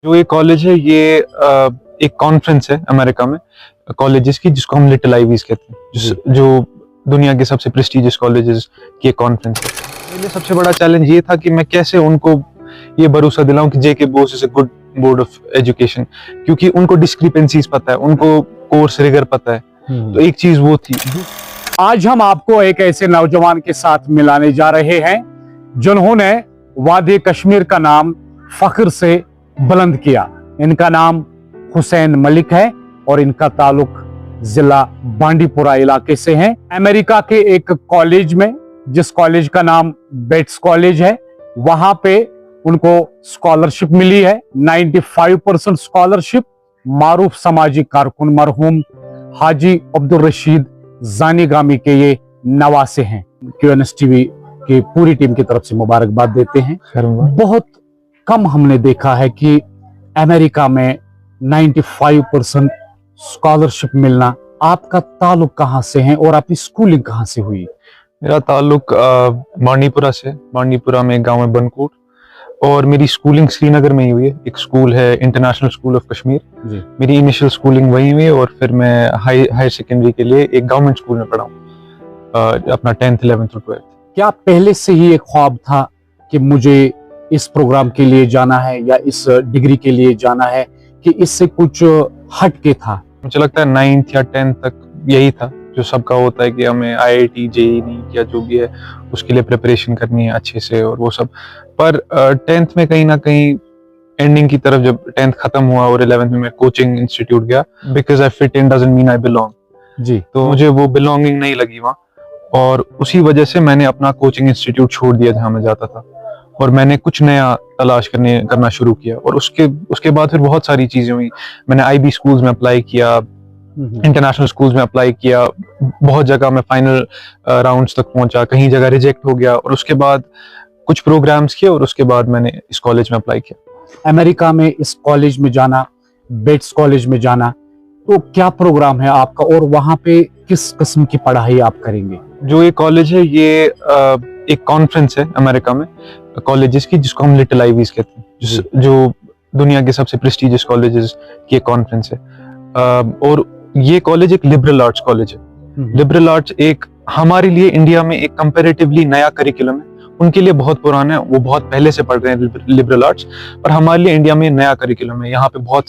जो ये कॉलेज है ये एक कॉन्फ्रेंस है अमेरिका में कॉलेजेस की, जिसको हम लिटिल आईवीज कहते हैं, जो दुनिया के सबसे प्रेस्टिजियस कॉलेजेस की एक कॉन्फ्रेंस है। मेरे लिए सबसे बड़ा चैलेंज ये था कि मैं कैसे उनको ये भरोसा दिलाऊं कि JK BOSE is a good board of education, क्योंकि उनको डिस्क्रिपेंसीज पता है, उनको कोर्स रिगर पता है। तो एक चीज वो थी। आज हम आपको एक ऐसे नौजवान के साथ मिलाने जा रहे हैं जिन्होंने वादी कश्मीर का नाम फख्र से बुलंद किया। इनका नाम हुसैन मलिक है और इनका ताल्लुक जिला बांडीपुरा इलाके से है। अमेरिका के एक कॉलेज में, जिस कॉलेज का नाम बेट्स कॉलेज है, वहां पे उनको स्कॉलरशिप मिली है, 95% स्कॉलरशिप। मारूफ समाजी कारकुन मरहूम हाजी अब्दुल रशीद जानीगामी के ये नवासे हैं। क्यूएनएस टीवी की पूरी टीम की तरफ से मुबारकबाद देते हैं। बहुत कम हमने देखा है कि अमेरिका में 95% स्कॉलरशिप मिलना। आपका ताल्लुक कहाँ से है और आपकी स्कूलिंग कहाँ से हुई? मेरा ताल्लुक बांडीपुरा से, बांडीपुरा में एक गांव है बनकोट, और मेरी स्कूलिंग श्रीनगर में ही हुई है। एक स्कूल है इंटरनेशनल स्कूल ऑफ कश्मीर, मेरी इनिशियल स्कूलिंग वहीं हुई है, और फिर मैं हायर सेकेंडरी के लिए एक गवर्नमेंट स्कूल में पढ़ा हूँ, अपना 10th 11th और 12th। क्या पहले से ही एक ख्वाब था कि मुझे इस प्रोग्राम के लिए जाना है या इस डिग्री के लिए जाना है, कि इससे कुछ हट के था? मुझे लगता है 9th या 10th तक यही था जो सबका होता है कि हमें IIT JEE नीट या जो भी है उसके लिए प्रिपरेशन करनी है अच्छे से और वो सब। पर 10th में कहीं ना कहीं एंडिंग की तरफ, जब 10th खत्म हुआ और 11th में मैं कोचिंग इंस्टीट्यूट गया, because I fit in doesn't mean I belong जी, तो मुझे वो बिलोंगिंग नहीं लगी वहाँ, और उसी वजह से मैंने अपना कोचिंग इंस्टीट्यूट छोड़ दिया जहाँ मैं जाता था, और मैंने कुछ नया तलाश करना शुरू किया। और उसके बाद फिर बहुत सारी चीजें हुई। मैंने IB स्कूल्स में अप्लाई किया, इंटरनेशनल स्कूल्स में अप्लाई किया, बहुत जगह मैं फाइनल राउंड्स तक पहुंचा, कहीं जगह रिजेक्ट हो गया, और उसके बाद कुछ प्रोग्राम्स किए, और उसके बाद मैंने इस कॉलेज में अप्लाई किया। अमेरिका में इस कॉलेज में जाना, बेट्स कॉलेज में जाना, तो क्या प्रोग्राम है आपका और वहां पे किस किस्म की पढ़ाई आप करेंगे? जो ये कॉलेज है ये एक कॉन्फ्रेंस है अमेरिका में कॉलेजेस की, जिसको हम लिटिल आईवीज कहते हैं, जो दुनिया के सबसे प्रेस्टिजियस कॉलेजेस की एक कॉन्फ्रेंस है। और ये कॉलेज एक लिबरल आर्ट्स कॉलेज है। लिबरल आर्ट्स एक हमारे लिए इंडिया में एक कंपैरेटिवली नया करिकुलम है, उनके लिए बहुत पुराना है, वो बहुत पहले से पढ़ रहे हैं लिबरल आर्ट्स, पर हमारे लिए इंडिया में नया करिकुलम है। यहाँ पे बहुत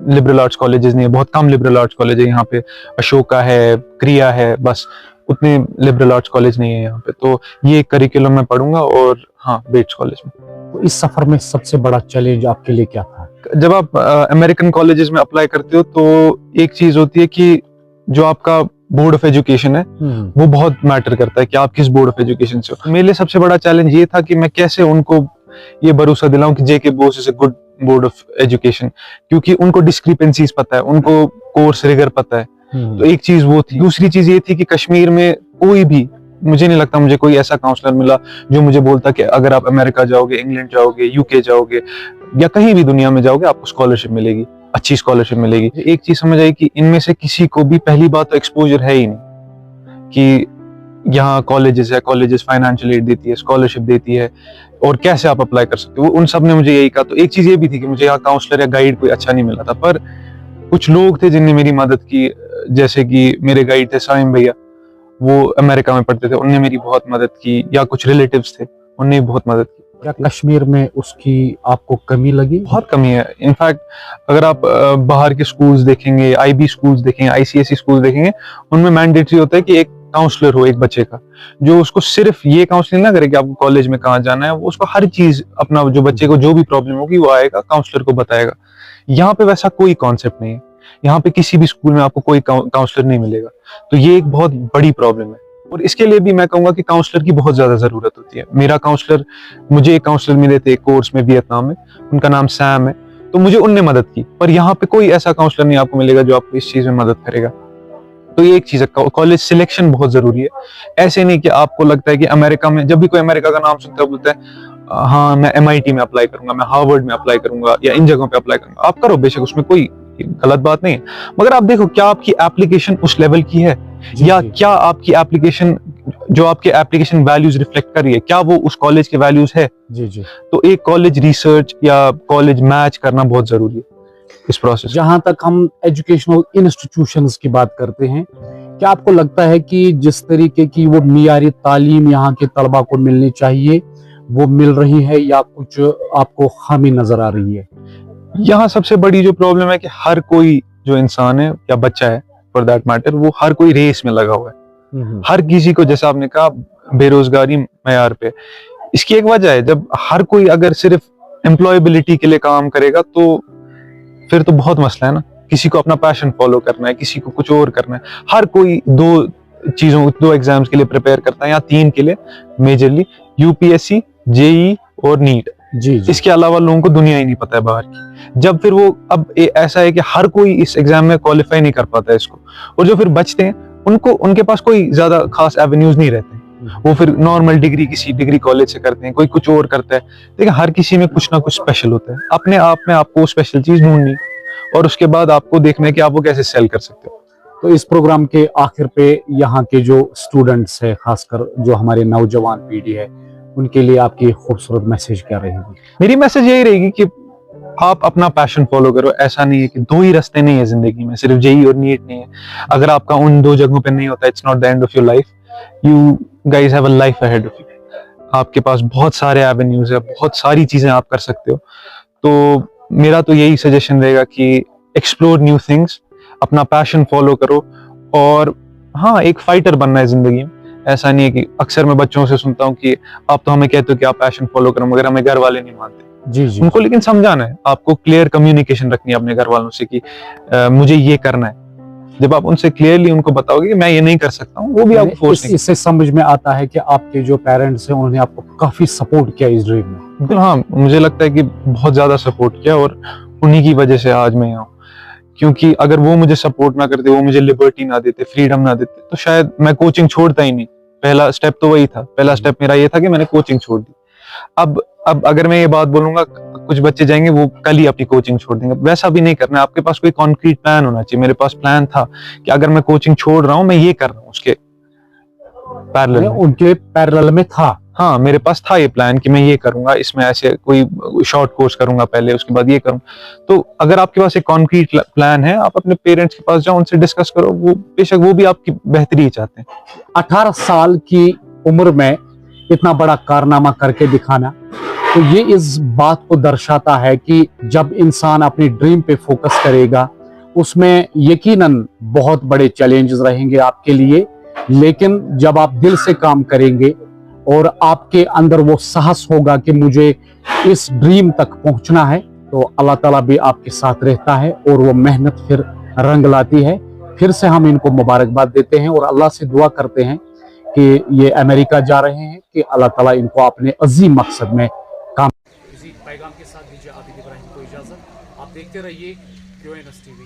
लिबरल आर्ट्स कॉलेजेस नहीं है, बहुत कम लिबरल आर्ट्स कॉलेज है यहाँ पे। अशोका है, क्रिया है, बस उतने लिबरल आर्ट्स कॉलेज नहीं है यहाँ पे। तो ये करिकुलम में पढ़ूंगा, और हाँ, बेट्स कॉलेज में। तो इस सफर में सबसे बड़ा चैलेंज आपके लिए क्या था? जब आप अमेरिकन कॉलेजेस में अप्लाई करते हो तो एक चीज होती है कि जो आपका बोर्ड ऑफ एजुकेशन है वो बहुत मैटर करता है कि आप किस बोर्ड ऑफ एजुकेशन से हो। मेरे लिए सबसे बड़ा चैलेंज ये था कि मैं कैसे उनको ये भरोसा दिलाऊं कि JK BOSE is a good board of education, क्योंकि उनको डिस्क्रिपेंसीज पता है, उनको कोर्स रिगर पता है। तो एक चीज वो थी। दूसरी चीज ये थी कि कश्मीर में कोई भी, मुझे नहीं लगता मुझे कोई ऐसा काउंसलर मिला जो मुझे बोलता कि अगर आप अमेरिका जाओगे, इंग्लैंड जाओगे, UK जाओगे या कहीं भी दुनिया में जाओगे, आपको स्कॉलरशिप मिलेगी, अच्छी स्कॉलरशिप मिलेगी। एक चीज समझ आई कि इनमें से किसी को भी पहली बात तो एक्सपोजर है ही नहीं कि यहाँ कॉलेजेस फाइनेंशियल एड देती है, स्कॉलरशिप देती है, और कैसे आप अप्लाई कर सकते हो। उन सब ने मुझे यही कहा। तो एक चीज ये भी थी कि मुझे यहाँ काउंसलर या गाइड कोई अच्छा नहीं मिला था, पर कुछ लोग थे जिनने मेरी मदद की, जैसे कि मेरे गाइड थे साइम भैया, वो अमेरिका में पढ़ते थे, उनने मेरी बहुत मदद की, या कुछ रिलेटिव्स थे, उनने बहुत मदद की। क्या कश्मीर में उसकी आपको कमी लगी? बहुत कमी है। इनफैक्ट अगर आप बाहर के स्कूल्स देखेंगे, IB स्कूल्स देखेंगे, ICSE स्कूल देखेंगे, उनमें मैंडेटरी होता है कि एक काउंसलर हो एक बच्चे का, जो उसको सिर्फ ये काउंसलिंग ना करे कि आपको कॉलेज में कहाँ जाना है, वो उसको हर चीज, अपना जो बच्चे को जो भी प्रॉब्लम होगी वो आएगा काउंसलर को बताएगा। यहाँ पे वैसा कोई कॉन्सेप्ट नहीं है। यहाँ पे किसी भी स्कूल में आपको कोई काउंसलर नहीं मिलेगा। तो ये एक बहुत बड़ी प्रॉब्लम है, और इसके लिए भी मैं कहूंगा कि काउंसलर की बहुत ज्यादा जरूरत होती है। मुझे एक काउंसलर मिले थे एक कोर्स में वियतनाम में, उनका नाम सैम है, तो मुझे उनने मदद की। पर यहाँ पे कोई ऐसा काउंसलर नहीं आपको मिलेगा जो आपको इस चीज में मदद करेगा। तो ये एक चीज है, कॉलेज सिलेक्शन बहुत जरूरी है। ऐसे नहीं कि आपको लगता है कि अमेरिका में, जब भी कोई अमेरिका का नाम सुनता है बोलता है हाँ मैं MIT में अप्लाई करूंगा, मैं हार्वर्ड में अप्लाई करूंगा, या इन जगहों पे अप्लाई करूंगा। आप करो, बेशक, उसमें कोई गलत बात नहीं है, मगर आप देखो क्या आपकी एप्लीकेशन उस लेवल की है, या क्या आपकी एप्लीकेशन जो आपके एप्लीकेशन वैल्यूज रिफ्लेक्ट कर रही है, क्या वो उस कॉलेज के वैल्यूज है। जी जी। तो एक कॉलेज रिसर्च या कॉलेज मैच करना बहुत जरूरी है इस प्रोसेस। जहां तक हम एजुकेशनल इंस्टीट्यूशंस की बात करते हैं, क्या आपको लगता है कि जिस तरीके की वो मियारी तालीम यहाँ के तलबा को मिलनी चाहिए वो मिल रही है, या कुछ आपको खामी नजर आ रही है? यहाँ सबसे बड़ी जो प्रॉब्लम है कि हर कोई जो इंसान है या बच्चा है फॉर दैट मैटर, वो हर कोई रेस में लगा हुआ है। हर किसी को, जैसा आपने कहा, बेरोजगारी मयार पे। इसकी एक वजह है, जब हर कोई अगर सिर्फ एम्प्लॉयबिलिटी के लिए काम करेगा तो फिर तो बहुत मसला है ना। किसी को अपना पैशन फॉलो करना है, किसी को कुछ और करना है। हर कोई दो एग्जाम्स के लिए प्रिपेयर करता है, या 3 के लिए मेजरली, यूपीएससी, जेई और नीट। जी जी। इसके अलावा लोगों को दुनिया ही नहीं पता है बाहर की। जब फिर वो अब ऐसा है कि हर कोई इस एग्जाम में क्वालिफाई नहीं कर पाता है इसको, और जो फिर बचते हैं उनके पास कोई ज्यादा खास एवेन्यूज नहीं रहते। वो फिर नॉर्मल डिग्री किसी डिग्री कॉलेज से करते हैं, कोई कुछ और करता है। लेकिन हर किसी में कुछ ना कुछ स्पेशल होता है। अपने आप में आपको स्पेशल चीज ढूंढनी, और उसके बाद आपको देखना है कि आप वो कैसे सेल कर सकते हो। तो इस प्रोग्राम के आखिर पे यहाँ के जो स्टूडेंट्स है, खासकर जो हमारे नौजवान पीढ़ी है, उनके लिए आपकी खूबसूरत मैसेज क्या रहेगी? मेरी मैसेज यही रहेगी कि आप अपना पैशन फॉलो करो। ऐसा नहीं है कि 2 ही रास्ते नहीं है जिंदगी में, सिर्फ जेई और नीट नहीं है। अगर आपका उन 2 जगहों पे नहीं होता, it's not the end of your life. You guys have a life ahead of you. आपके पास बहुत सारे एवेन्यूज है, बहुत सारी चीजें आप कर सकते हो। तो मेरा तो यही सजेशन रहेगा कि एक्सप्लोर न्यू थिंग्स, अपना पैशन फॉलो करो, और हाँ, एक फाइटर बनना है जिंदगी में। ऐसा नहीं है कि अक्सर मैं बच्चों से सुनता हूँ कि आप तो हमें कहते हो कि आप पैशन फॉलो करो, मगर हमें घर वाले नहीं मानते। जी जी। उनको लेकिन समझाना है, आपको क्लियर कम्युनिकेशन रखनी है अपने घर वालों से कि मुझे ये करना है। जब आप उनसे क्लियरली उनको बताओगे कि मैं ये नहीं कर सकता हूँ, वो भी आपको फोर्स नहीं। इससे समझ में आता है कि आपके जो पेरेंट्स हैं उन्होंने आपको काफी सपोर्ट किया इस ड्रीम में। बिल्कुल, हाँ, मुझे लगता है कि बहुत ज्यादा सपोर्ट किया, और उन्हीं की वजह से आज मैं यहाँ हूँ। क्योंकि अगर वो मुझे सपोर्ट ना करते, वो मुझे लिबर्टी ना देते, फ्रीडम ना देते, तो शायद मैं कोचिंग छोड़ता ही नहीं। पहला स्टेप तो वही था। पहला स्टेप मेरा ये था कि मैंने कोचिंग छोड़ दी। अब अगर मैं ये बात बोलूंगा, कुछ बच्चे जाएंगे वो कल ही अपनी कोचिंग छोड़ देंगे। वैसा भी नहीं करना है। आपके पास कोई कॉन्क्रीट प्लान होना चाहिए। मेरे पास प्लान था कि अगर मैं कोचिंग छोड़ रहा हूँ, मैं ये कर रहा हूँ उसके पैरेलल में। उनके पैरेलल में था। हाँ, मेरे पास था ये प्लान कि मैं ये करूंगा, इसमें ऐसे कोई शॉर्ट कोर्स करूंगा पहले, उसके बाद ये करूंगा। तो अगर आपके पास एक कॉन्क्रीट प्लान है, आप अपने पेरेंट्स के पास जाओ, उनसे डिस्कस करो। वो बेशक वो भी आपकी बेहतरी चाहते हैं। 18 साल की उम्र में इतना बड़ा कारनामा करके दिखाना, तो ये इस बात को दर्शाता है कि जब इंसान अपनी ड्रीम पे फोकस करेगा, उसमें यकीनन बहुत बड़े चैलेंजेस रहेंगे आपके लिए, लेकिन जब आप दिल से काम करेंगे और आपके अंदर वो साहस होगा कि मुझे इस ड्रीम तक पहुंचना है, तो अल्लाह ताला भी आपके साथ रहता है और वो मेहनत फिर रंग लाती है। फिर से हम इनको मुबारकबाद देते हैं और अल्लाह से दुआ करते हैं कि ये अमेरिका जा रहे हैं, कि अल्लाह ताला इनको अपने अजीम मकसद में काम। इसी पैगाम के साथ दीजिए आबिद इब्राहिम को इजाजत। आप देखते रहिए QNS TV।